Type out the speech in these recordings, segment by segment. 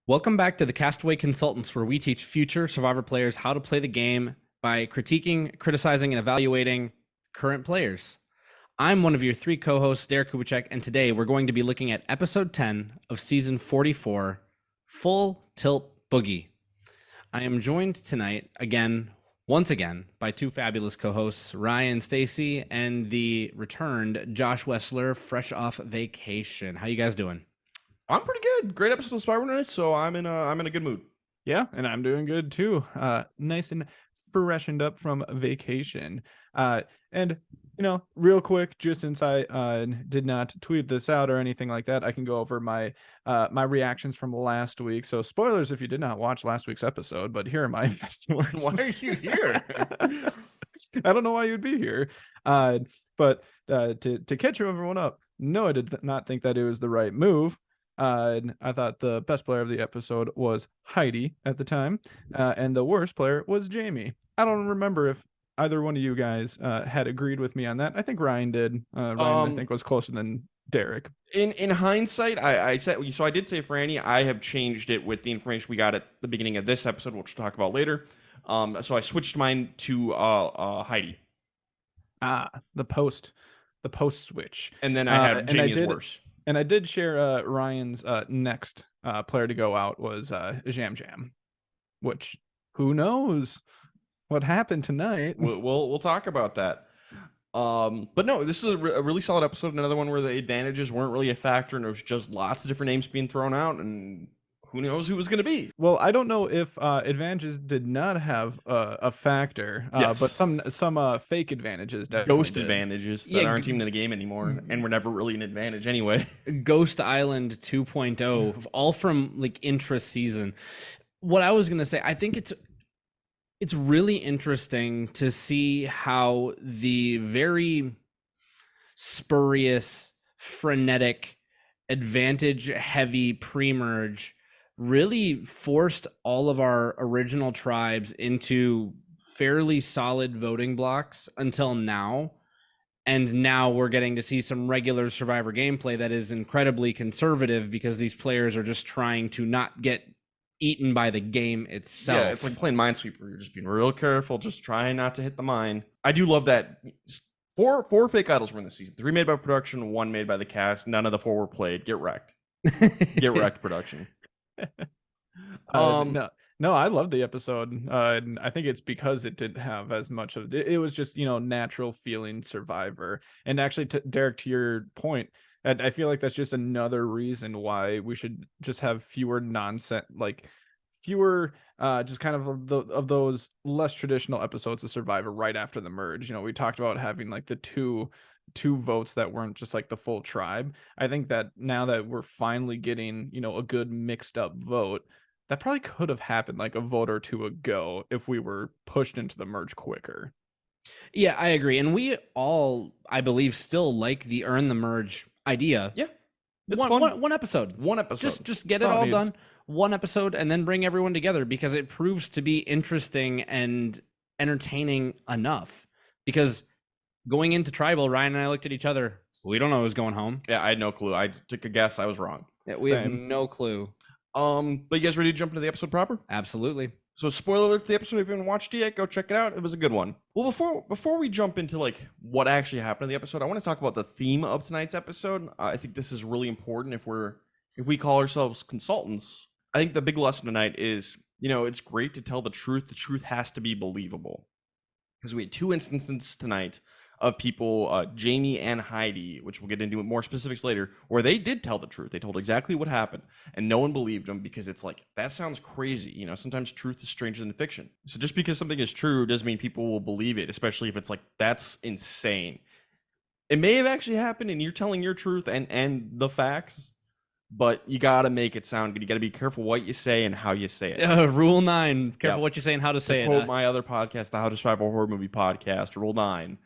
Welcome back to the Castaway Consultants, where we teach future Survivor players how to play the game by critiquing, criticizing, and evaluating current players. I'm one of your three co-hosts, Derek Kubicek, and today we're going to be looking at episode 10 of season 44, Full Tilt Boogie. I am joined tonight, once again, by two fabulous co-hosts, Ryan Stacy and the returned Josh Wessler, fresh off vacation. How you guys doing? I'm pretty good. Great episode of Survivor tonight, so I'm in a good mood. Yeah, and I'm doing good too. Nice and freshened up from vacation. And real quick, just since I did not tweet this out or anything like that, I can go over my my reactions from last week. So spoilers if you did not watch last week's episode, but here are my best words. Why are you here? I don't know why you'd be here. But to catch everyone up, no, I did not think that it was the right move. I thought the best player of the episode was Heidi at the time, and the worst player was Jamie. I don't remember if either one of you guys had agreed with me on that. I think Ryan did. Ryan, I think, was closer than Derek. In hindsight, I said so. I did say Franny. I have changed it with the information we got at the beginning of this episode, which we'll talk about later. So I switched mine to Heidi. The post switch, and then I had Jamie's worse. And I did share Ryan's next player to go out was Jam Jam, which who knows what happened tonight. We'll talk about that. But no, this is a really solid episode. Another one where the advantages weren't really a factor, and there was just lots of different names being thrown out, and who knows who was going to be. Well, I don't know if advantages did not have a factor, yes. But some fake advantages, ghost advantages that aren't even in the game anymore, and were never really an advantage anyway. Ghost Island 2.0, all from like intra-season. What I was going to say, I think it's really interesting to see how the very spurious, frenetic, advantage-heavy pre-merge really forced all of our original tribes into fairly solid voting blocks until now. And now we're getting to see some regular Survivor gameplay that is incredibly conservative because these players are just trying to not get eaten by the game itself. Yeah, it's like playing Minesweeper. You're just being real careful, just trying not to hit the mine. I do love that. Four fake idols were in the season. 3 made by production, 1 made by the cast. None of the 4 were played. Get wrecked. Get wrecked, production. No, I love the episode. And I think it's because it didn't have as much of it. It was just, natural feeling Survivor. And actually, Derek, to your point, I feel like that's just another reason why we should just have fewer nonsense, fewer just kind of those less traditional episodes of Survivor right after the merge. We talked about having like the two votes that weren't just like the full tribe. I think that now that we're finally getting a good mixed up vote, that probably could have happened like a vote or two ago if we were pushed into the merge quicker. Yeah, I agree, and we all, I believe, still like the earn the merge idea. Yeah, it's fun. One episode. Just get it all done. One episode, and then bring everyone together, because it proves to be interesting and entertaining enough. Because going into Tribal, Ryan and I looked at each other. We don't know who's going home. Yeah, I had no clue. I took a guess. I was wrong. Yeah, we have no clue. But you guys ready to jump into the episode proper? Absolutely. So spoiler alert for the episode. If you haven't watched it yet, go check it out. It was a good one. Well, before we jump into like what actually happened in the episode, I want to talk about the theme of tonight's episode. I think this is really important if we call ourselves consultants. I think the big lesson tonight is, it's great to tell the truth. The truth has to be believable. Because we had 2 instances tonight of people, Jamie and Heidi, which we'll get into more specifics later, where they did tell the truth. They told exactly what happened, and no one believed them because it's like, that sounds crazy. Sometimes truth is stranger than fiction. So just because something is true doesn't mean people will believe it, especially if it's like, that's insane. It may have actually happened and you're telling your truth and the facts, but you got to make it sound good. You got to be careful what you say and how you say it. Rule 9, careful what you say and how to say it. Quote my other podcast, the How to Survive a Horror Movie podcast, Rule 9.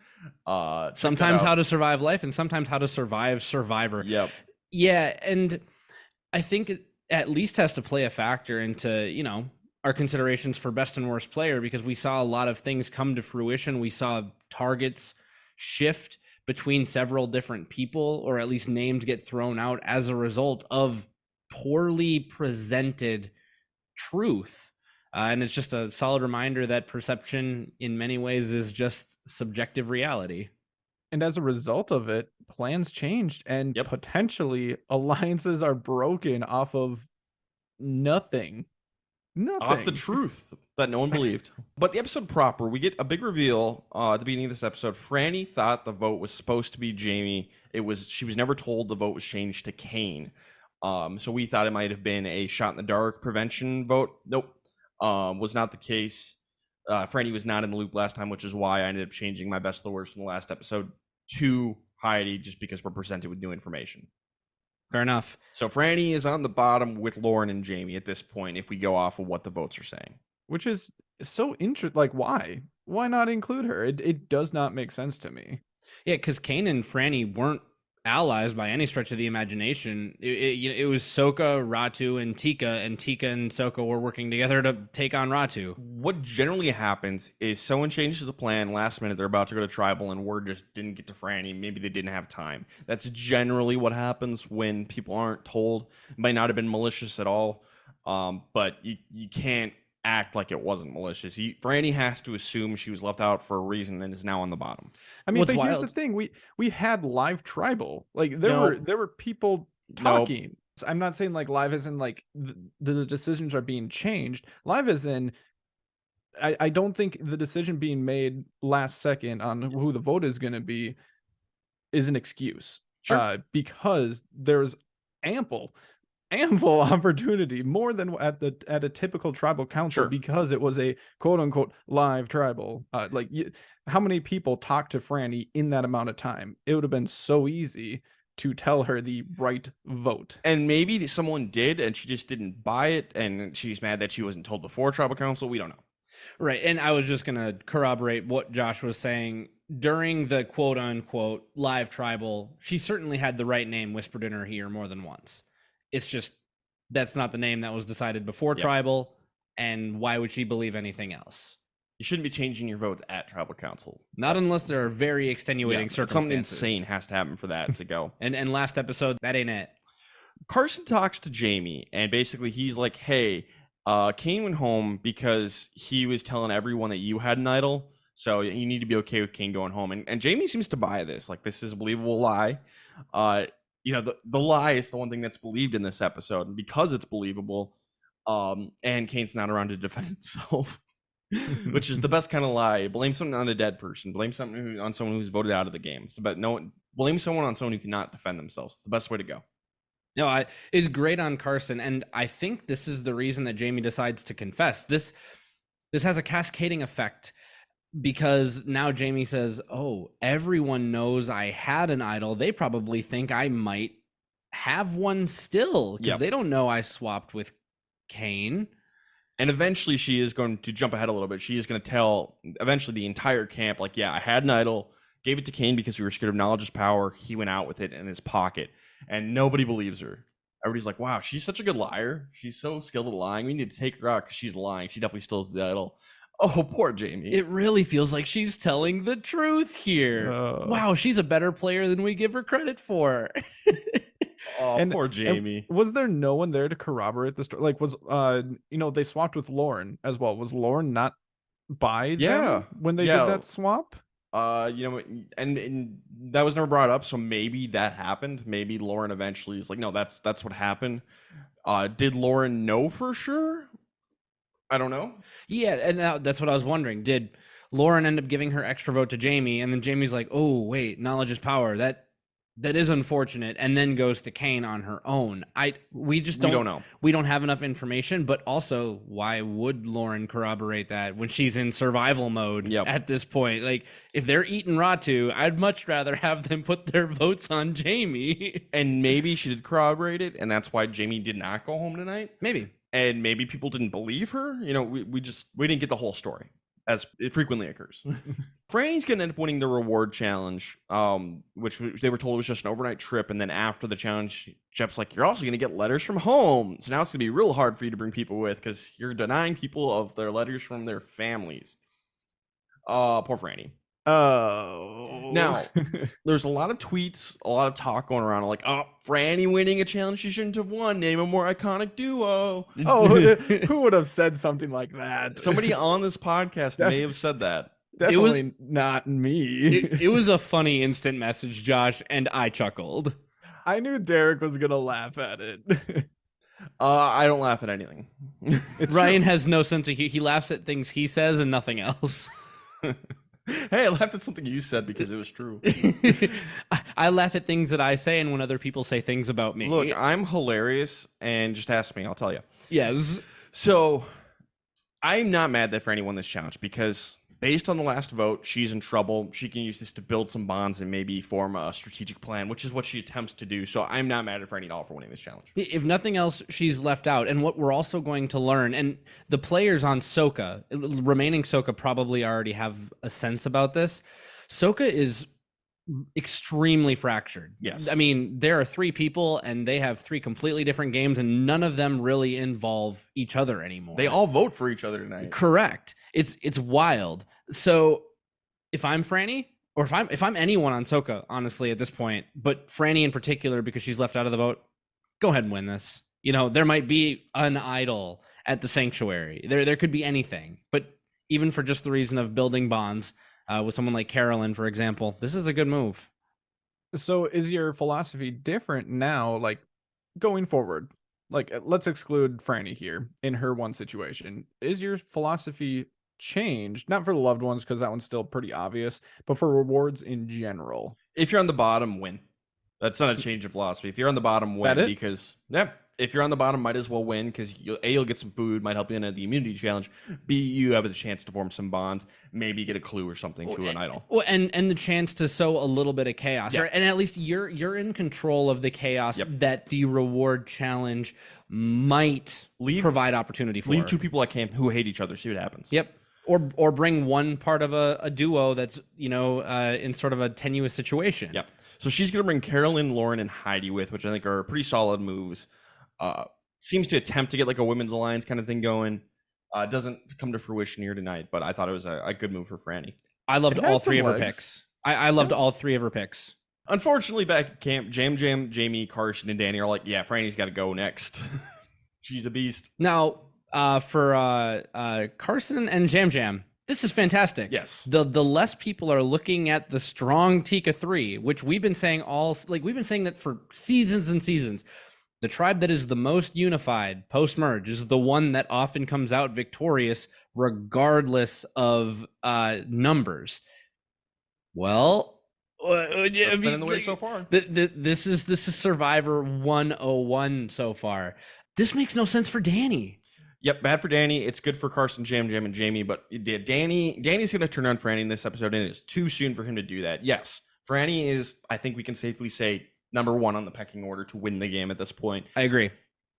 Sometimes how to survive life, and sometimes how to survive Survivor. Yep. Yeah, and I think it at least has to play a factor into, our considerations for best and worst player, because we saw a lot of things come to fruition. We saw targets shift between several different people, or at least names get thrown out as a result of poorly presented truth. And it's just a solid reminder that perception in many ways is just subjective reality. And as a result of it, plans changed and Yep. potentially alliances are broken off of nothing. Off the truth that no one believed. But the episode proper, we get a big reveal at the beginning of this episode. Franny thought the vote was supposed to be Jamie. She was never told the vote was changed to Kane. So we thought it might have been a shot in the dark prevention vote. Nope. Was not the case. Franny was not in the loop last time, which is why I ended up changing my best of the worst from the last episode to Heidi, just because we're presented with new information. Fair enough. So Franny is on the bottom with Lauren and Jamie at this point, if we go off of what the votes are saying. Which is so interesting. Like, why? Why not include her? It does not make sense to me. Yeah, because Kane and Franny weren't allies by any stretch of the imagination. It was Sokka, Ratu, and Tika and Sokka were working together to take on Ratu. What generally happens is someone changes the plan last minute. They're about to go to tribal and word just didn't get to Franny. Maybe they didn't have time. That's generally what happens when people aren't told. It might not have been malicious at all, but you can't act like it wasn't malicious. Franny has to assume she was left out for a reason and is now on the bottom. I mean, What's but here's wild- the thing: we had live tribal. Like there were people talking. I'm not saying like live as in like the decisions are being changed. Live as in I don't think the decision being made last second on who the vote is going to be is an excuse. Sure. Because there's ample opportunity, more than at a typical tribal council, Sure. because it was a quote unquote live tribal. How many people talked to Franny in that amount of time? It would have been so easy to tell her the right vote. And maybe someone did and she just didn't buy it and she's mad that she wasn't told before tribal council. We don't know. Right. And I was just going to corroborate what Josh was saying. During the quote unquote live tribal, she certainly had the right name whispered in her ear more than once. It's just that's not the name that was decided before tribal. And why would she believe anything else? You shouldn't be changing your votes at tribal council. Not unless there are very extenuating circumstances. Something insane has to happen for that to go. And last episode, that ain't it. Carson talks to Jamie and basically he's like, hey, Kane went home because he was telling everyone that you had an idol. So you need to be okay with Kane going home. And Jamie seems to buy this. Like, this is a believable lie. The lie is the one thing that's believed in this episode. And because it's believable, and Kane's not around to defend himself, which is the best kind of lie. Blame something on a dead person. Blame something on someone who's voted out of the game. Blame someone on someone who cannot defend themselves. It's the best way to go. No, it's great on Carson. And I think this is the reason that Jamie decides to confess. This has a cascading effect. Because now Jamie says, oh, everyone knows I had an idol. They probably think I might have one still because they don't know I swapped with Kane. And eventually she is going to jump ahead a little bit. She is going to tell eventually the entire camp, like, yeah, I had an idol, gave it to Kane because we were scared of knowledge is power. He went out with it in his pocket and nobody believes her. Everybody's like, wow, she's such a good liar. She's so skilled at lying. We need to take her out because she's lying. She definitely steals the idol. Oh, poor Jamie. It really feels like she's telling the truth here. Wow, she's a better player than we give her credit for. Poor Jamie. And was there no one there to corroborate the story? Like, they swapped with Lauren as well. Was Lauren not by them when they did that swap? And that was never brought up, so maybe that happened. Maybe Lauren eventually is like, no, that's what happened. Did Lauren know for sure? I don't know. Yeah, and that's what I was wondering. Did Lauren end up giving her extra vote to Jamie, and then Jamie's like, oh, wait, knowledge is power. That is unfortunate, and then goes to Kane on her own. We don't know. We don't have enough information, but also, why would Lauren corroborate that when she's in survival mode at this point? Like, if they're eating Ratu, I'd much rather have them put their votes on Jamie. And maybe she did corroborate it, and that's why Jamie did not go home tonight. Maybe. And maybe people didn't believe her. We didn't get the whole story, as it frequently occurs. Franny's gonna end up winning the reward challenge, which they were told was just an overnight trip. And then after the challenge, Jeff's like, you're also gonna get letters from home. So now it's gonna be real hard for you to bring people with because you're denying people of their letters from their families. Poor Franny. Oh. Now, there's a lot of tweets, a lot of talk going around like, oh, Franny winning a challenge she shouldn't have won. Name a more iconic duo. Oh, who would have said something like that? Somebody on this podcast may have said that. Definitely not me. It was a funny instant message, Josh, and I chuckled. I knew Derek was gonna laugh at it. I don't laugh at anything. Ryan has no sense of humor. He laughs at things he says and nothing else. Hey, I laughed at something you said because it was true. I laugh at things that I say and when other people say things about me. Look, I'm hilarious, and just ask me, I'll tell you. Yes. So, I'm not mad that Franny won this challenge because based on the last vote, she's in trouble. She can use this to build some bonds and maybe form a strategic plan, which is what she attempts to do. So I'm not mad at Franny at all for winning this challenge. If nothing else, she's left out. And what we're also going to learn, and the players on Soka, remaining Soka probably already have a sense about this. Soka is extremely fractured. Yes. I mean, there are 3 people and they have 3 completely different games and none of them really involve each other anymore. They all vote for each other tonight. Correct. It's wild. So if I'm Franny, or if I'm anyone on Soka, honestly, at this point, but Franny in particular, because she's left out of the vote, go ahead and win this. You know, there might be an idol at the sanctuary. There could be anything, but even for just the reason of building bonds, with someone like Carolyn, for example, this is a good move. So is your philosophy different now, like going forward? Like, let's exclude Franny here in her one situation. Is your philosophy changed? Not for the loved ones, because that one's still pretty obvious, but for rewards in general. If you're on the bottom, win. That's not a change of philosophy. If you're on the bottom, win, because if you're on the bottom, might as well win because you'll get some food, might help you in the immunity challenge. B, you have the chance to form some bonds, maybe get a clue or something to an idol. Well, and the chance to sow a little bit of chaos, Yeah. right? And at least you're in control of the chaos that the reward challenge might provide opportunity for. Leave 2 people at camp who hate each other. See what happens. Yep. Or bring one part of a duo that's in sort of a tenuous situation. Yep. So she's gonna bring Carolyn, Lauren, and Heidi with, which I think are pretty solid moves. Seems to attempt to get like a women's alliance kind of thing going. Doesn't come to fruition here tonight, but I thought it was a good move for Franny. I loved all 3 of her picks. I loved all 3 of her picks. Unfortunately, back at camp, Jam, Jamie, Carson, and Danny are like, yeah, Franny's got to go next. She's a beast. Now, for Carson and Jam, this is fantastic. Yes. The less people are looking at the strong Tika 3, which we've been saying that for seasons and seasons. The tribe that is the most unified post-merge is the one that often comes out victorious regardless of numbers. Well, That's been in the way so far. This is Survivor 101 so far. This makes no sense for Danny. Yep, bad for Danny. It's good for Carson, Jam, and Jamie, but Danny's going to turn on Franny in this episode, and it's too soon for him to do that. Yes, Franny is, I think we can safely say, number 1 on the pecking order to win the game at this point. I agree.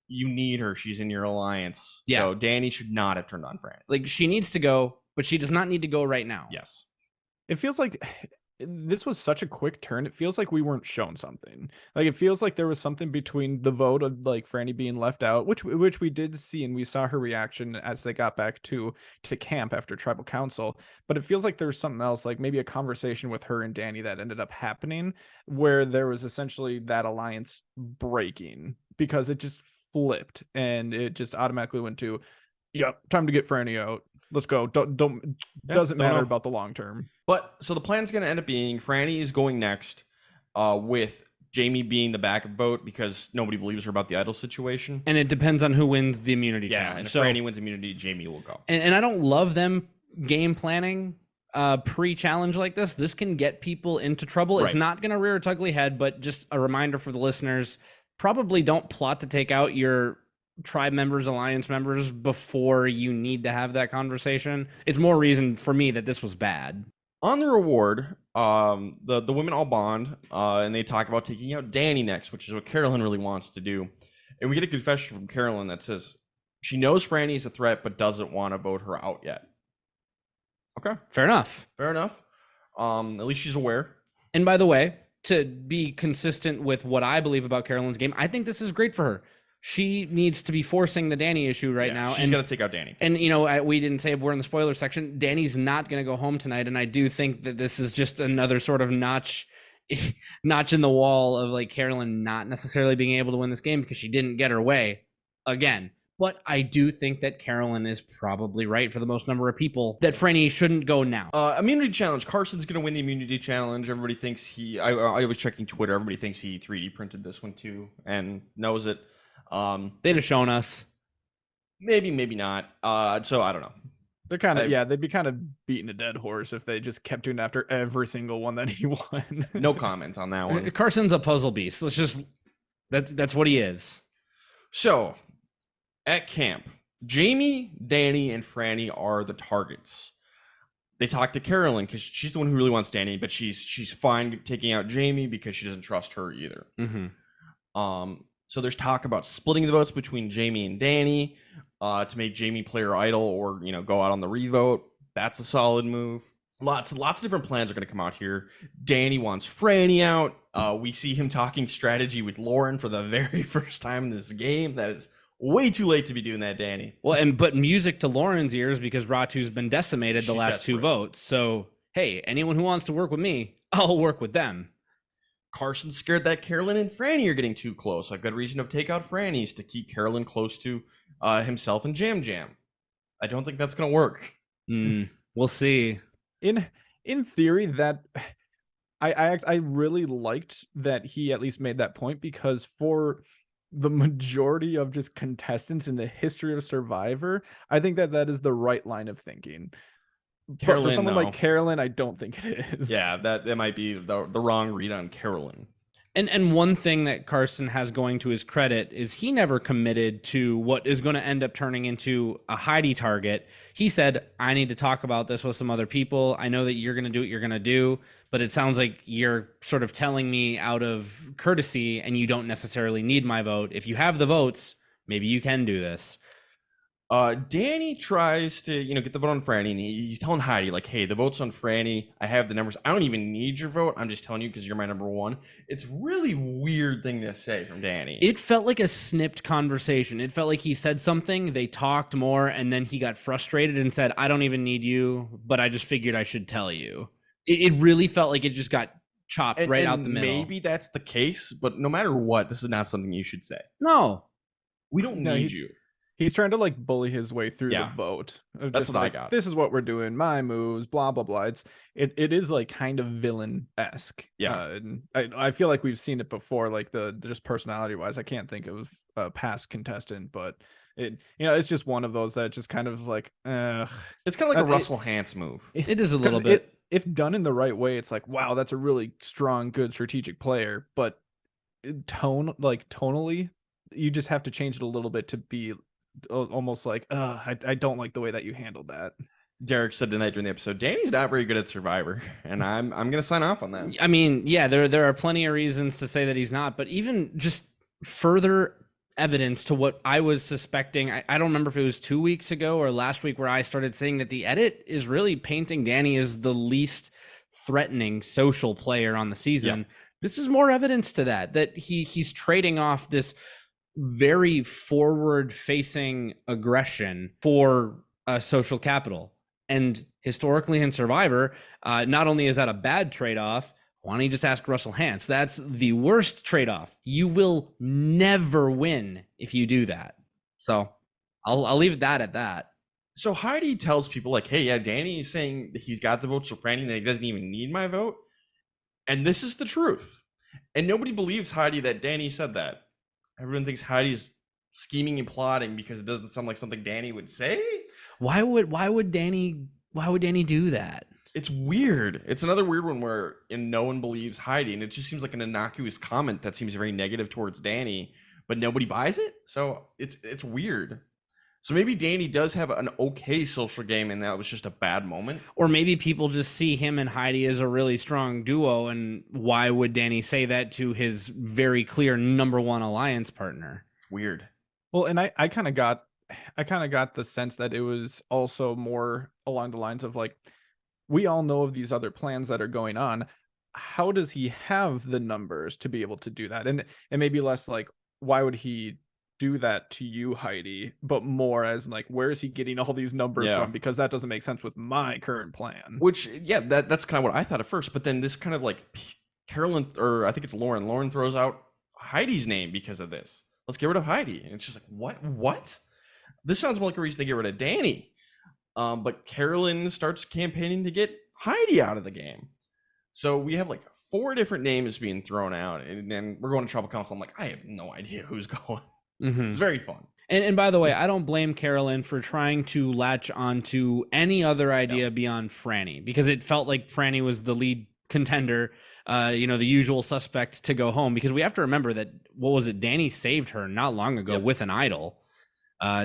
You need her. She's in your alliance. Yeah. So Danny should not have turned on Franny. Like, she needs to go, but she does not need to go right now. Yes. It feels like this was such a quick turn. It feels like we weren't shown something. Like, it feels like there was something between the vote of like Franny being left out, which we did see, and we saw her reaction as they got back to camp after tribal council. But it feels like there was something else, like maybe a conversation with her and Danny that ended up happening, where there was essentially that alliance breaking because it just flipped and it just automatically went to, yep, time to get Franny out. Let's go. Doesn't matter about the long term. But so the plan's going to end up being Franny is going next, with Jamie being the backup vote because nobody believes her about the idol situation. And it depends on who wins the immunity Yeah, challenge. and if So, Franny wins immunity, Jamie will go. and I don't love them game planning pre-challenge like this. This can get people into trouble. It's Right. not going to rear its ugly head, but just a reminder for the listeners, probably don't plot to take out your tribe members, alliance members before you need to have that conversation. It's more reason for me that this was bad. On the reward, the women all bond, and they talk about taking out Danny next, which is what Carolyn really wants to do. And we get a confession from Carolyn that says she knows Franny is a threat, but doesn't want to vote her out yet. Okay, Fair enough. fair enough. At least she's aware. And by the way, to be consistent with what I believe about Carolyn's game, I think this is great for her. She needs to be forcing the Danny issue right now. She's got to take out Danny. And, we didn't say we're in the spoiler section. Danny's not going to go home tonight. And I do think that this is just another sort of notch in the wall of like Carolyn not necessarily being able to win this game because she didn't get her way again. But I do think that Carolyn is probably right for the most number of people that Franny shouldn't go now. Immunity challenge. Carson's going to win the immunity challenge. Everybody thinks I was checking Twitter. Everybody thinks he 3D printed this one too and knows it. They'd have shown us. Maybe not. So I don't know. They're kind of they'd be kind of beating a dead horse if they just kept doing after every single one that he won. No comment on that one. Carson's a puzzle beast. That's what he is. So at camp, Jamie, Danny, and Franny are the targets. They talk to Carolyn because she's the one who really wants Danny, but she's fine taking out Jamie because she doesn't trust her either. Mm-hmm. So there's talk about splitting the votes between Jamie and Danny to make Jamie player idol or, go out on the revote. That's a solid move. Lots of different plans are going to come out here. Danny wants Franny out. We see him talking strategy with Lauren for the very first time in this game. That is way too late to be doing that, Danny. Well, but music to Lauren's ears because Ratu's been decimated the last two votes. So, hey, anyone who wants to work with me, I'll work with them. Carson's scared that Carolyn and Franny are getting too close. A good reason to take out Franny's to keep Carolyn close to himself and Jam Jam. I don't think that's going to work. We'll see. In theory, that I really liked that he at least made that point because for the majority of just contestants in the history of Survivor, I think that is the right line of thinking. Carolyn, but for someone like Carolyn, I don't think it is. Yeah, that might be the wrong read on Carolyn. And one thing that Carson has going to his credit is he never committed to what is going to end up turning into a Heidi target. He said, I need to talk about this with some other people. I know that you're going to do what you're going to do, but it sounds like you're sort of telling me out of courtesy and you don't necessarily need my vote. If you have the votes, maybe you can do this. Danny tries to, get the vote on Franny, and he's telling Heidi, like, hey, the vote's on Franny. I have the numbers. I don't even need your vote. I'm just telling you because you're my number one. It's really weird thing to say from Danny. It felt like a snipped conversation. It felt like he said something, they talked more, and then he got frustrated and said, I don't even need you, but I just figured I should tell you. It really felt like it just got chopped out the middle. Maybe that's the case, but no matter what, this is not something you should say. No. We don't need you. He's trying to like bully his way through the vote. That's what I got. This is what we're doing. My moves, blah, blah, blah. It is like kind of villain-esque. Yeah. And I feel like we've seen it before, like just personality wise. I can't think of a past contestant, but it's just one of those that just kind of is like, it's kind of like a Russell Hantz move. It is a little bit. If done in the right way, it's like, wow, that's a really strong, good strategic player. But tonally, you just have to change it a little bit to be almost like, I don't like the way that you handled that. Derek said tonight during the episode, Danny's not very good at Survivor, and I'm gonna sign off on that. I mean, yeah, there are plenty of reasons to say that he's not, but even just further evidence to what I was suspecting. I don't remember if it was 2 weeks ago or last week where I started saying that the edit is really painting Danny as the least threatening social player on the season. Yeah. This is more evidence to that he's trading off this very forward-facing aggression for social capital. And historically in Survivor, not only is that a bad trade-off, why don't you just ask Russell Hantz? That's the worst trade-off. You will never win if you do that. So I'll leave it at that. So Heidi tells people like, hey, yeah, Danny is saying that he's got the votes for Franny and that he doesn't even need my vote. And this is the truth. And nobody believes Heidi that Danny said that. Everyone thinks Heidi's scheming and plotting because it doesn't sound like something Danny would say. Why would Danny do that? It's weird. It's another weird one where no one believes Heidi, and it just seems like an innocuous comment that seems very negative towards Danny, but nobody buys it. So it's weird. So maybe Danny does have an okay social game, and that was just a bad moment. Or maybe people just see him and Heidi as a really strong duo, and why would Danny say that to his very clear number one alliance partner? It's weird. Well, and I kind of got the sense that it was also more along the lines of like, we all know of these other plans that are going on. How does he have the numbers to be able to do that? And maybe less like, why would he do that to you, Heidi, but more as like, where is he getting all these numbers from? Because that doesn't make sense with my current plan. Which, yeah, that's kind of what I thought at first. But then this kind of like Carolyn, or I think it's Lauren. Lauren throws out Heidi's name because of this. Let's get rid of Heidi. And it's just like, what? This sounds more like a reason to get rid of Danny. But Carolyn starts campaigning to get Heidi out of the game. So we have like 4 different names being thrown out, and then we're going to tribal council. I'm like, I have no idea who's going. It's very fun. And by the way, I don't blame Carolyn for trying to latch onto any other idea beyond Franny, because it felt like Franny was the lead contender, the usual suspect to go home, because we have to remember that, what was it? Danny saved her not long ago with an idol.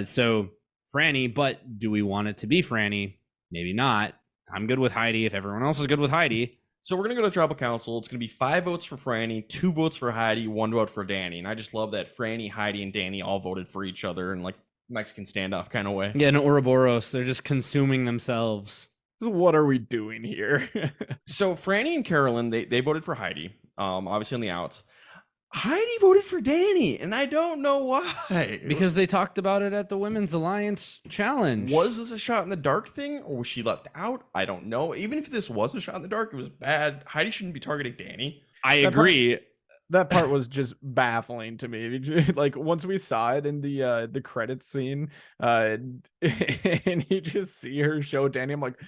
So Franny, but do we want it to be Franny? Maybe not. I'm good with Heidi if everyone else is good with Heidi. So we're going to go to tribal council. It's going to be 5 votes for Franny, 2 votes for Heidi, 1 vote for Danny. And I just love that Franny, Heidi, and Danny all voted for each other in like Mexican standoff kind of way. Yeah, in Ouroboros, they're just consuming themselves. What are we doing here? So Franny and Carolyn, they voted for Heidi, obviously on the outs. Heidi voted for Danny, and I don't know why. Because they talked about it at the Women's Alliance Challenge. Was this a shot in the dark thing, or was she left out? I don't know. Even if this was a shot in the dark, it was bad. Heidi shouldn't be targeting Danny. I agree. That part was just baffling to me. Like, once we saw it in the credits scene, and you just see her show Danny, I'm like,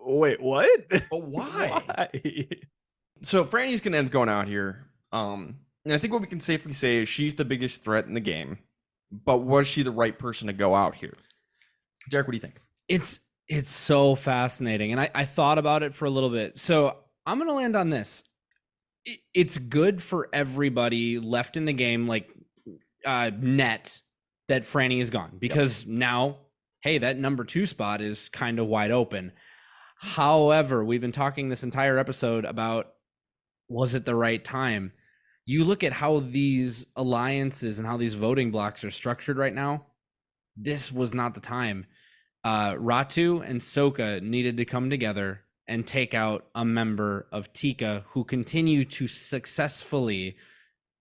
wait, what? But why? Why? So Franny's gonna end up going out here. And I think what we can safely say is she's the biggest threat in the game. But was she the right person to go out here? Derek, what do you think? It's so fascinating. And I thought about it for a little bit. So I'm going to land on this. It's good for everybody left in the game, like net, that Franny is gone. Because now, hey, that number 2 spot is kind of wide open. However, we've been talking this entire episode about, was it the right time? You look at how these alliances and how these voting blocks are structured right now. This was not the time. Ratu and Soka needed to come together and take out a member of Tika who continue to successfully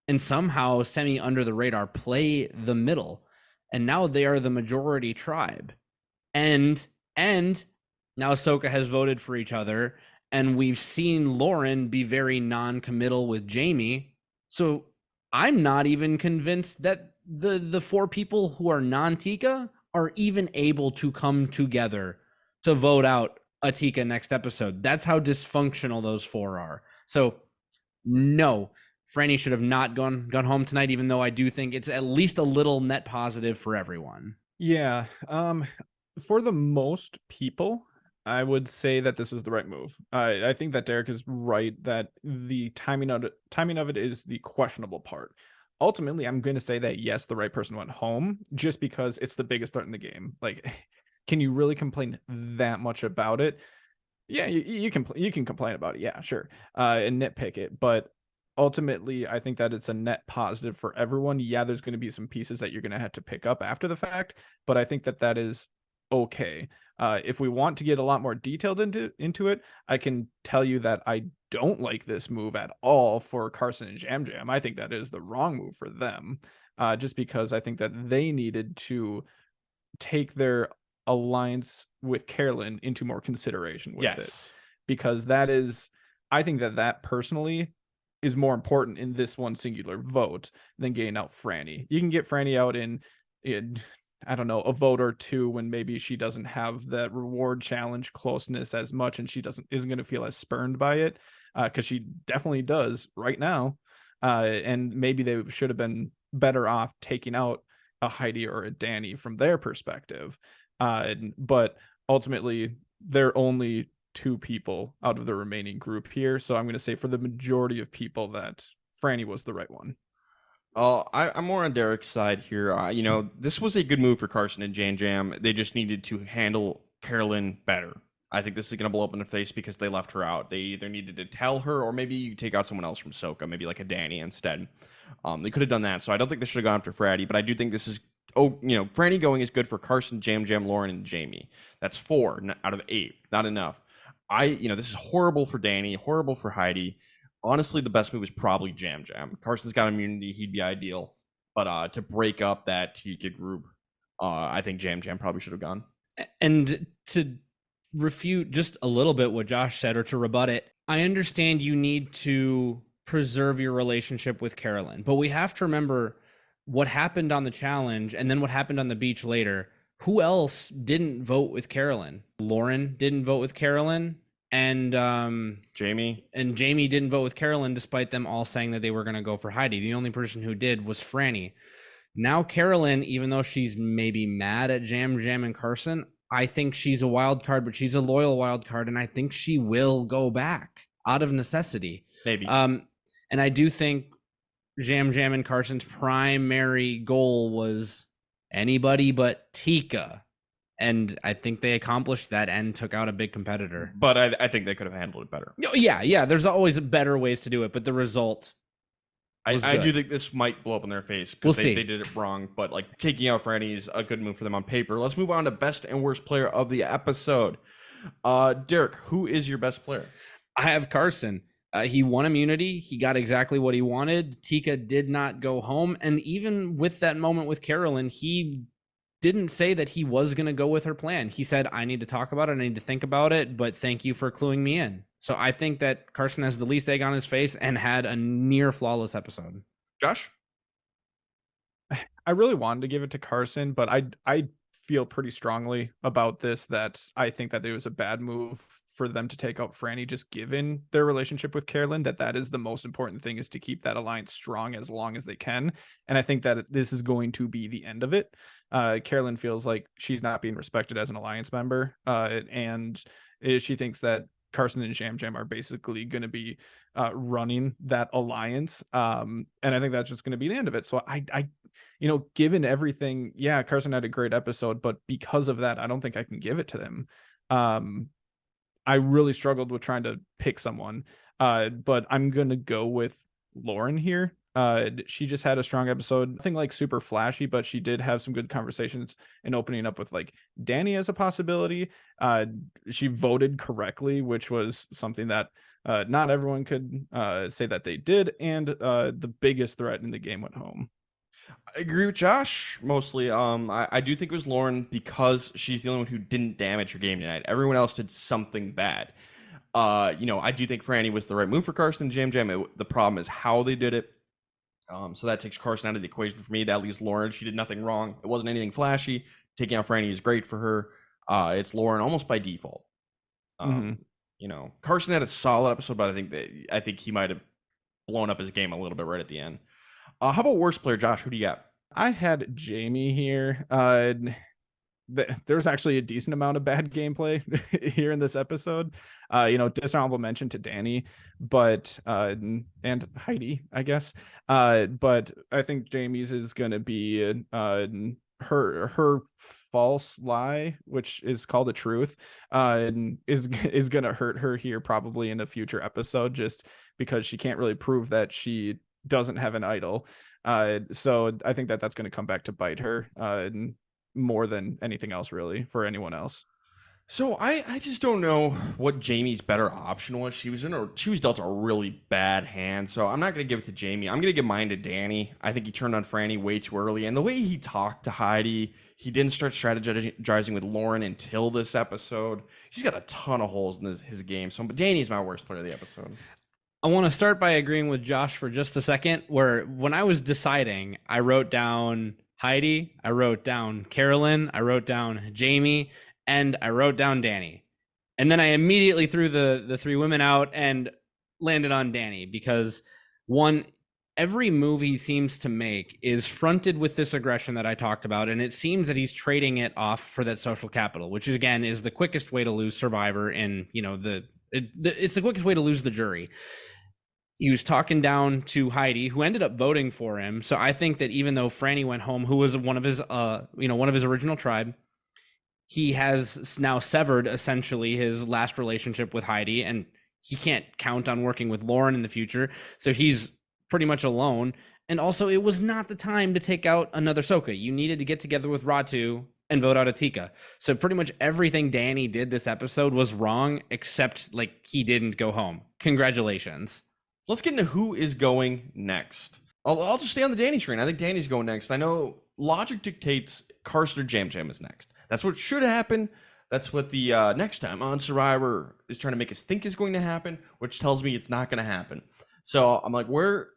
and somehow semi under the radar play the middle. And now they are the majority tribe. And now Soka has voted for each other. And we've seen Lauren be very non-committal with Jamie. So I'm not even convinced that the 4 people who are non-Tika are even able to come together to vote out a Tika next episode. That's how dysfunctional those 4 are. So no, Franny should have not gone home tonight, even though I do think it's at least a little net positive for everyone. Yeah. For the most people, I would say that this is the right move. I think that Derek is right that the timing of it is the questionable part. Ultimately, I'm going to say that yes, the right person went home, just because it's the biggest threat in the game. Like, can you really complain that much about it? Yeah, you can complain about it. Yeah, sure, and nitpick it, but ultimately, I think that it's a net positive for everyone. Yeah, there's going to be some pieces that you're going to have to pick up after the fact, but I think that is okay. If we want to get a lot more detailed into it, I can tell you that I don't like this move at all for Carson and Jam Jam. I think that is the wrong move for them, just because I think that they needed to take their alliance with Carolyn into more consideration with it. Because I think that personally is more important in this one singular vote than getting out Franny. You can get Franny out in I don't know, a vote or 2 when maybe she doesn't have that reward challenge closeness as much, and she isn't going to feel as spurned by it, because she definitely does right now. And maybe they should have been better off taking out a Heidi or a Danny from their perspective. But ultimately, they're only 2 people out of the remaining group here. So I'm going to say for the majority of people that Franny was the right one. I'm more on Derek's side here. This was a good move for Carson and Jam Jam. They just needed to handle Carolyn better. I think this is going to blow up in the face because they left her out. They either needed to tell her, or maybe you take out someone else from Soka, maybe like a Danny instead. They could have done that. So I don't think they should have gone after Franny, but I do think this is, Franny going is good for Carson, Jam Jam, Lauren, and Jamie. That's 4 out of 8. Not enough. This is horrible for Danny, horrible for Heidi. Honestly, the best move is probably Jam Jam. Carson's got immunity. He'd be ideal. But to break up that Tika group, I think Jam Jam probably should have gone. And to refute just a little bit what Josh said, or to rebut it, I understand you need to preserve your relationship with Carolyn, but we have to remember what happened on the challenge and then what happened on the beach later. Who else didn't vote with Carolyn? Lauren didn't vote with Carolyn, and Jamie didn't vote with Carolyn, despite them all saying that they were going to go for Heidi. The only person who did was Franny. Now Carolyn, even though she's maybe mad at Jam Jam and Carson, I think she's a wild card, but she's a loyal wild card, and I think she will go back out of necessity. maybe. And I do think Jam Jam and Carson's primary goal was anybody but Tika. And I think they accomplished that and took out a big competitor. But I think they could have handled it better. Yeah. There's always better ways to do it, but the result, I do think this might blow up in their face We'll because see. they did it wrong. But like taking out Franny is a good move for them on paper. Let's move on to best and worst player of the episode. Derek, who is your best player? I have Carson. He won immunity. He got exactly what he wanted. Tika did not go home. And even with that moment with Carolyn, he didn't say that he was going to go with her plan. He said, I need to talk about it. I need to think about it, but thank you for cluing me in. So I think that Carson has the least egg on his face and had a near flawless episode. Josh? I really wanted to give it to Carson, but I feel pretty strongly about this, that I think that it was a bad move for them to take out Franny, just given their relationship with Carolyn, that is the most important thing, is to keep that alliance strong as long as they can. And I think that this is going to be the end of it. Carolyn feels like she's not being respected as an alliance member, and she thinks that Carson and Jam Jam are basically going to be running that alliance. And I think that's just going to be the end of it. So I given everything, yeah, Carson had a great episode, but because of that, I don't think I can give it to them. I really struggled with trying to pick someone, but I'm going to go with Lauren here. She just had a strong episode, nothing like super flashy, but she did have some good conversations and opening up with like Danny as a possibility. She voted correctly, which was something that not everyone could say that they did. And the biggest threat in the game went home. I agree with Josh mostly. I do think it was Lauren because she's the only one who didn't damage her game tonight. Everyone else did something bad. I do think Franny was the right move for Carson and Jam Jam. The problem is how they did it. So that takes Carson out of the equation for me. That leaves Lauren. She did nothing wrong. It wasn't anything flashy. Taking out Franny is great for her. It's Lauren almost by default. Carson had a solid episode, but I think he might have blown up his game a little bit right at the end. How about worst player, Josh? Who do you got? I had Jamie here. There's actually a decent amount of bad gameplay here in this episode. Dishonorable mention to Danny, but and Heidi, I guess. But I think Jamie's is gonna be her false lie, which is called a truth, is gonna hurt her here probably in a future episode, just because she can't really prove that she doesn't have an idol. So I think that's going to come back to bite her more than anything else, really, for anyone else. So I just don't know what Jamie's better option was. She was dealt a really bad hand, so I'm not going to give it to Jamie. I'm going to give mine to Danny. I think he turned on Franny way too early, and the way he talked to Heidi, he didn't start strategizing with Lauren until this episode. He's got a ton of holes in his game. So, but Danny's my worst player of the episode. I want to start by agreeing with Josh for just a second, where when I was deciding, I wrote down Heidi, I wrote down Carolyn, I wrote down Jamie, and I wrote down Danny. And then I immediately threw the three women out and landed on Danny because, one, every move he seems to make is fronted with this aggression that I talked about, and it seems that he's trading it off for that social capital, which again is the quickest way to lose Survivor, and it's the quickest way to lose the jury. He was talking down to Heidi, who ended up voting for him. So I think that even though Franny went home, who was one of his original tribe, he has now severed essentially his last relationship with Heidi, and he can't count on working with Lauren in the future. So he's pretty much alone. And also, it was not the time to take out another Soka. You needed to get together with Ratu and vote out Atika. So pretty much everything Danny did this episode was wrong, except he didn't go home. Congratulations. Let's get into who is going next. I'll just stay on the Danny train. I think Danny's going next. I know logic dictates Carson or Jam Jam is next. That's what should happen. That's what the next time on Survivor is trying to make us think is going to happen, which tells me it's not going to happen. So I'm like, where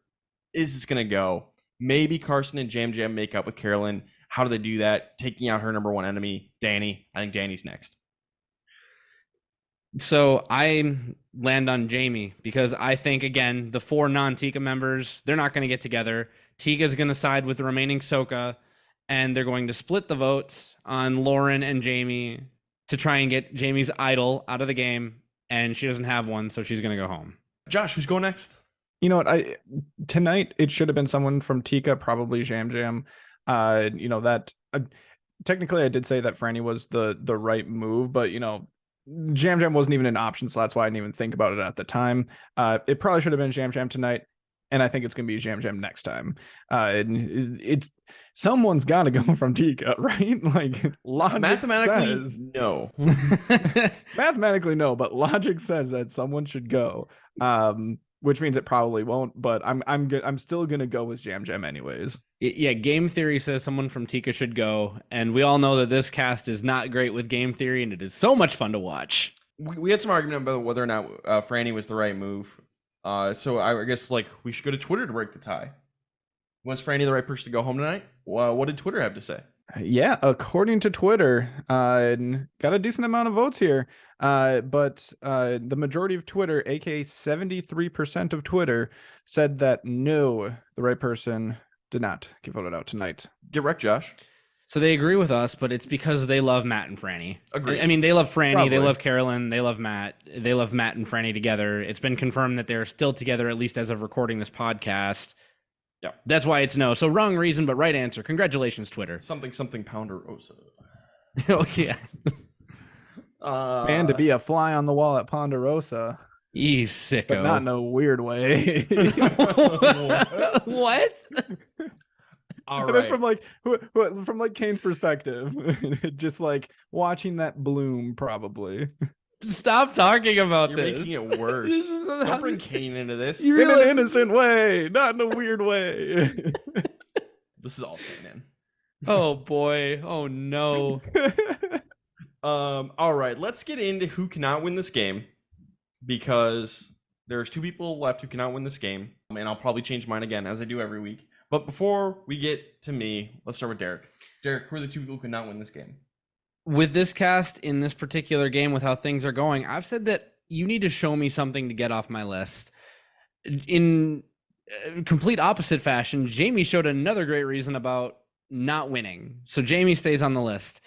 is this going to go? Maybe Carson and Jam Jam make up with Carolyn. How do they do that? Taking out her number one enemy, Danny. I think Danny's next. So I land on Jamie because I think, again, the 4 non-Tika members, they're not going to get together. Tika's going to side with the remaining Soka, and they're going to split the votes on Lauren and Jamie to try and get Jamie's idol out of the game, and she doesn't have one, so she's going to go home. Josh, who's going next? You know what? Tonight it should have been someone from Tika, probably Jam Jam. Technically I did say that Franny was the right move, but Jam Jam wasn't even an option, so that's why I didn't even think about it at the time. It probably should have been Jam Jam tonight, and I think it's gonna be Jam Jam next time. It's someone's got to go from Tika, right? Like logic mathematically says, no. mathematically no, but logic says that someone should go. Which means it probably won't, but I'm still gonna go with Jam Jam anyways. Yeah, game theory says someone from Tika should go, and we all know that this cast is not great with game theory, and it is so much fun to watch. We had some argument about whether or not Franny was the right move. So I guess we should go to Twitter to break the tie. Was Franny the right person to go home tonight? Well, what did Twitter have to say? Yeah, according to Twitter, got a decent amount of votes here. But the majority of Twitter, aka 73% of Twitter, said that no, the right person did not get voted out tonight. Get wrecked, Josh. So they agree with us, but it's because they love Matt and Franny. Agreed. I mean, they love Franny, Probably. They love Carolyn, they love Matt. They love Matt and Franny together. It's been confirmed that they're still together, at least as of recording this podcast. Yeah. That's why it's no. So wrong reason, but right answer. Congratulations, Twitter. Something Ponderosa. Oh, yeah. Man, to be a fly on the wall at Ponderosa. You sicko. But not in a weird way. What? All right. From Kane's perspective, just watching that bloom, probably. Stop talking about You're this. making it worse. Don't bring Kane into this. In an innocent way, not in a weird way. This is all staying in. Oh boy. Oh no. All right, let's get into who cannot win this game, because there's 2 people left who cannot win this game, and I'll probably change mine again as I do every week. But before we get to me, let's start with Derek. Derek, who are the 2 people who cannot win this game? With this cast in this particular game, with how things are going, I've said that you need to show me something to get off my list. In complete opposite fashion, Jamie showed another great reason about not winning. So Jamie stays on the list.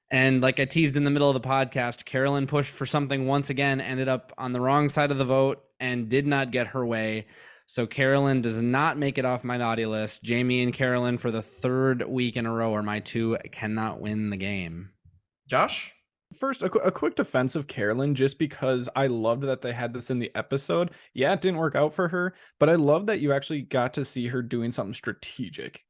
And like I teased in the middle of the podcast, Carolyn pushed for something once again, ended up on the wrong side of the vote, and did not get her way. So Carolyn does not make it off my naughty list. Jamie and Carolyn for the 3rd week in a row are my 2 cannot win the game. Josh? First, a quick defense of Carolyn, just because I loved that they had this in the episode. Yeah, it didn't work out for her, but I love that you actually got to see her doing something strategic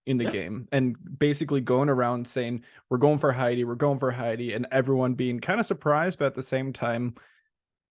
in the game, and basically going around saying, we're going for Heidi, and everyone being kind of surprised, but at the same time,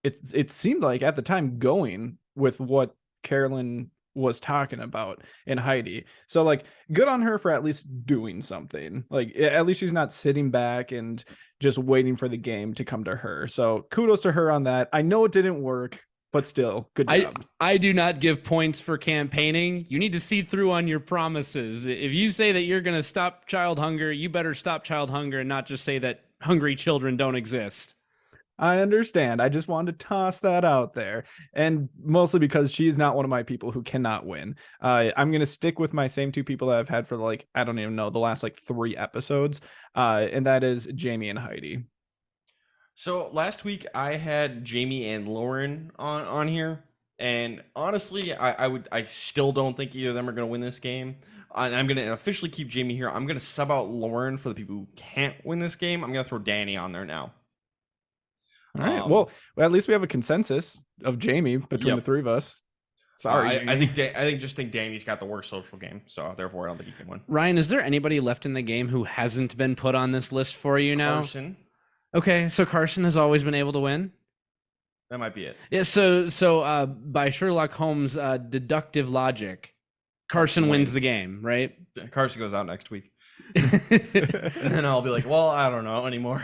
it seemed like at the time going with what Carolyn was talking about in Heidi. So good on her for at least doing something. At least she's not sitting back and just waiting for the game to come to her. So kudos to her on that. I know it didn't work, but still, good job. I do not give points for campaigning. You need to see through on your promises. If you say that you're going to stop child hunger, you better stop child hunger and not just say that hungry children don't exist. I understand. I just wanted to toss that out there. And mostly because she's not one of my people who cannot win. I'm going to stick with my same 2 people that I've had for I don't even know, the last 3 episodes. And that is Jamie and Heidi. So last week I had Jamie and Lauren on here, and honestly, I still don't think either of them are going to win this game. And I'm going to officially keep Jamie here. I'm going to sub out Lauren for the people who can't win this game. I'm going to throw Danny on there now. All right. Well, at least we have a consensus of Jamie between the 3 of us. Sorry, I think Danny's got the worst social game, so therefore I don't think he can win. Ryan, is there anybody left in the game who hasn't been put on this list for you now? Carson. Okay, so Carson has always been able to win? That might be it. Yeah, so by Sherlock Holmes' deductive logic, Carson wins the game, right? Carson goes out next week. And then I'll be like, well, I don't know anymore.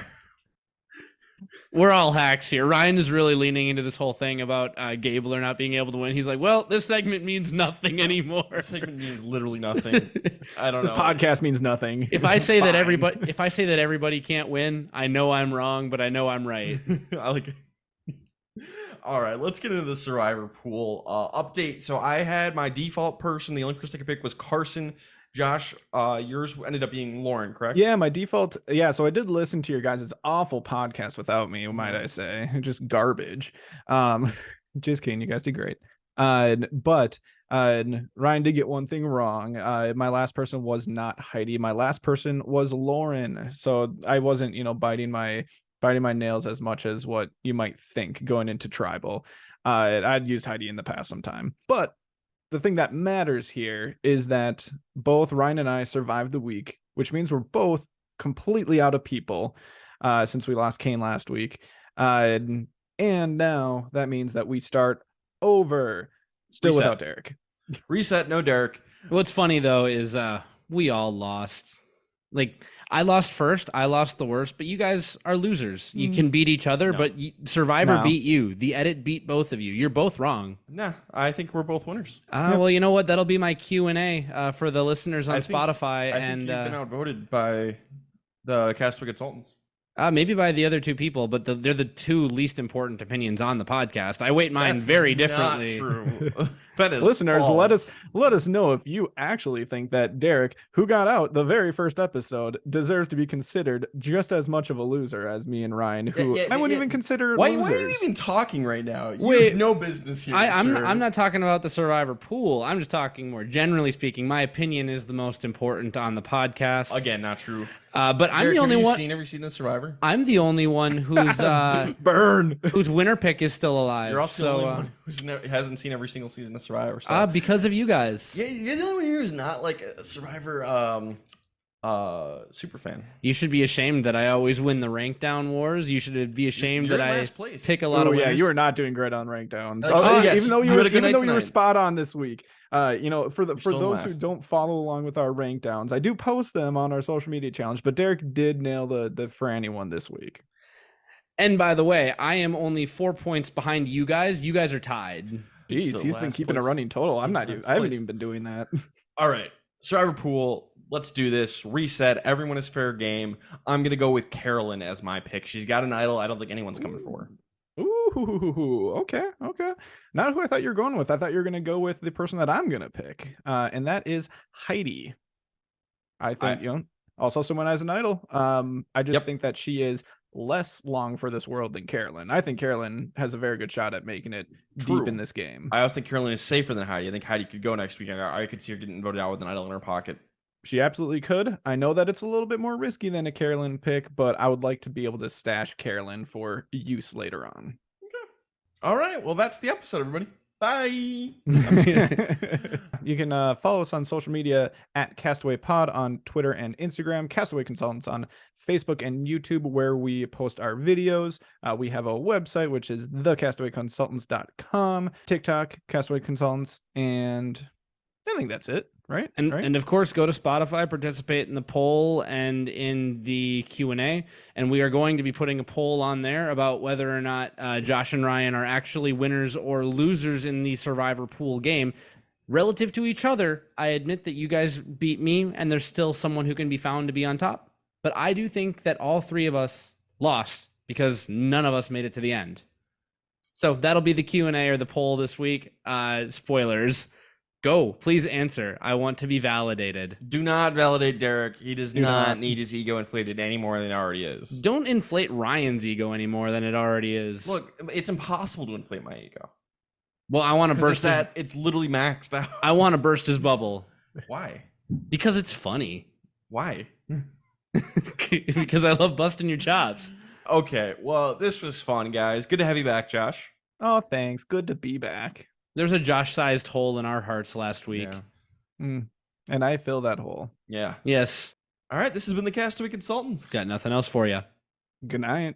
We're all hacks here. Ryan is really leaning into this whole thing about Gabler not being able to win. He's like, well, this segment means nothing anymore. This segment means literally nothing. I don't This know. podcast means nothing. If I say that everybody can't win, I know I'm wrong, but I know I'm right. I like it. All right, let's get into the survivor pool update. So I had my default person. The only person I could pick was Carson. Josh, yours ended up being Lauren, correct? Yeah, my default. Yeah, so I did listen to your guys' awful podcast without me, might I say. Just garbage. Just kidding. You guys did great. But Ryan did get one thing wrong. My last person was not Heidi. My last person was Lauren. So I wasn't, biting my nails as much as what you might think going into tribal. I'd used Heidi in the past sometime, but the thing that matters here is that both Ryan and I survived the week, which means we're both completely out of people since we lost Kane last week. And now that means that we start over still without Derek. Reset, no Derek. What's funny though is we all lost. Like, I lost first, I lost the worst, but you guys are losers. You can beat each other, but Survivor beat you. The edit beat both of you. You're both wrong. Nah, I think we're both winners. Well, you know what? That'll be my Q&A for the listeners on Spotify. I think you've been outvoted by the Castaway Consultants. Maybe by the other two people, but they're the two least important opinions on the podcast. I weight mine That's very differently. Not true. That is listeners, false. let us know if you actually think that Derek, who got out the very first episode, deserves to be considered just as much of a loser as me and Ryan, who I wouldn't even consider Why losers. are you even talking right now? You Wait, have no business here. I'm not talking about the Survivor pool. I'm just talking more generally speaking. My opinion is the most important on the podcast. Again, not true. But I'm Derek, the only have you one. seen every season of Survivor? I'm the only one who's burn. whose winner pick is still alive. You're also the only one who hasn't seen every single season of Survivor. So. Because of you guys. Yeah, you're the only one here who's not like a Survivor super fan. You should be ashamed that I always win the rank down wars. You should be ashamed You're that in I last place. pick a lot of winners. Yeah, you were not doing great on rank downs. Yes, even though you had were a good night you were tonight. spot on this week. For those who last. don't follow along with our rank downs, I do post them on our social media challenge. But Derek did nail the Franny one this week. And by the way, I am only 4 points behind you guys. You guys are tied. Jeez, Still he's been last keeping a place. running total. Still I last haven't place. even been doing that. All right, Survivor pool. Let's do this. Reset. Everyone is fair game. I'm gonna go with Carolyn as my pick. She's got an idol. I don't think anyone's coming for her. Ooh, okay. Not who I thought you were going with. I thought you were going to go with the person that I'm going to pick, and that is Heidi. I think also someone as an idol. I just think that she is less long for this world than Carolyn. I think Carolyn has a very good shot at making it deep in this game. I also think Carolyn is safer than Heidi. I think Heidi could go next week. I could see her getting voted out with an idol in her pocket. She absolutely could. I know that it's a little bit more risky than a Carolyn pick, but I would like to be able to stash Carolyn for use later on. Okay. All right. Well, that's the episode, everybody. Bye. You can follow us on social media at Castaway Pod on Twitter and Instagram, Castaway Consultants on Facebook and YouTube, where we post our videos. We have a website, which is thecastawayconsultants.com, TikTok, Castaway Consultants, and I think that's it. Right. And of course, go to Spotify, participate in the poll and in the Q&A. And we are going to be putting a poll on there about whether or not Josh and Ryan are actually winners or losers in the Survivor pool game. Relative to each other, I admit that you guys beat me, and there's still someone who can be found to be on top. But I do think that all three of us lost because none of us made it to the end. So that'll be the Q&A or the poll this week. Spoilers. Go, please answer. I want to be validated. Do not validate Derek. He does not need his ego inflated any more than it already is. Don't inflate Ryan's ego any more than it already is. Look, it's impossible to inflate my ego. Well, I want to burst it's literally maxed out. I want to burst his bubble. Why? Because it's funny. Why? Because I love busting your chops. Okay, well, this was fun, guys. Good to have you back, Josh. Oh, thanks. Good to be back. There's a Josh-sized hole in our hearts last week. Yeah. And I fill that hole. Yeah. Yes. All right, this has been the Castaway Consultants. Got nothing else for you. Good night.